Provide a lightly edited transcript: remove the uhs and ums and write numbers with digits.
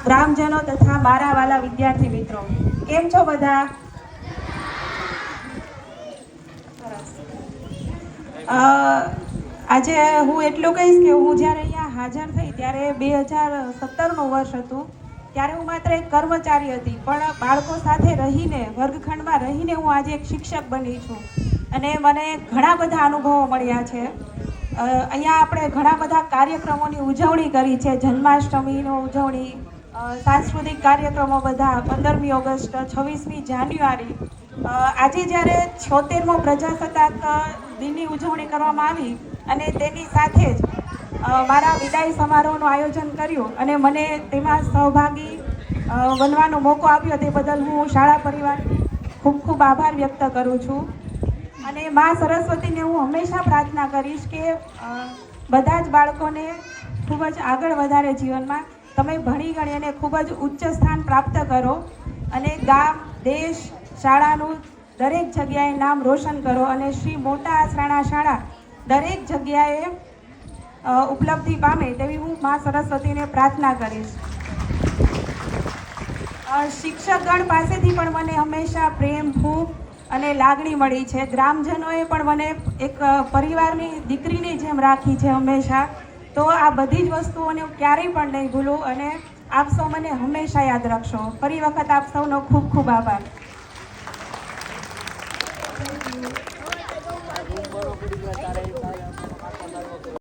ગ્રામજનો તથા મારા વાલા વિદ્યાર્થી મિત્રો, કેમ છો બધા? આજે હું એટલું કહીશ કે હું જ્યારે અહીંયા હાજર થઈ ત્યારે 2017નું વર્ષ હતું. ત્યારે હું માત્ર એક કર્મચારી હતી, પણ બાળકો સાથે રહીને, વર્ગખંડમાં રહીને હું આજે એક શિક્ષક બની છું અને મને ઘણા બધા અનુભવો મળ્યા છે. અહીંયા આપણે ઘણા બધા કાર્યક્રમોની ઉજવણી કરી છે. જન્માષ્ટમીની ઉજવણી, સાંસ્કૃતિક કાર્યક્રમો બધા, 15મી ઓગસ્ટ, 26મી જાન્યુઆરી. આજે જ્યારે 76મો પ્રજાસત્તાક દિનની ઉજવણી કરવામાં આવી અને તેની સાથે જ મારા વિદાય સમારોહનું આયોજન કર્યું અને મને તેમાં સહભાગી બનવાનો મોકો આપ્યો, તે બદલ હું શાળા પરિવાર ખૂબ ખૂબ આભાર વ્યક્ત કરું છું. અને મા સરસ્વતીને હું હંમેશા પ્રાર્થના કરીશ કે બધા જ બાળકોને ખૂબ જ આગળ વધારે જીવનમાં, તમે ભણી ગણી અને ખૂબ જ ઉચ્ચ સ્થાન પ્રાપ્ત કરો અને ગામ, દેશ, શાળાનું દરેક જગ્યાએ નામ રોશન કરો અને શ્રી મોટા આસરાણા શાળા દરેક જગ્યાએ ઉપલબ્ધિ પામે તેવી હું મા સરસ્વતીને પ્રાર્થના કરીશ. શિક્ષકગણ પાસેથી પણ મને હંમેશા પ્રેમ, ખૂબ અને લાગણી મળી છે. ગ્રામજનોએ પણ મને એક પરિવારની દીકરીની જેમ રાખી છે હંમેશા. તો આ બધી જ વસ્તુઓને હું ક્યારેય પણ નહીં ભૂલું અને આપ સૌ મને હંમેશા યાદ રાખશો. ફરી વખત આપ સૌનો ખૂબ ખૂબ આભાર.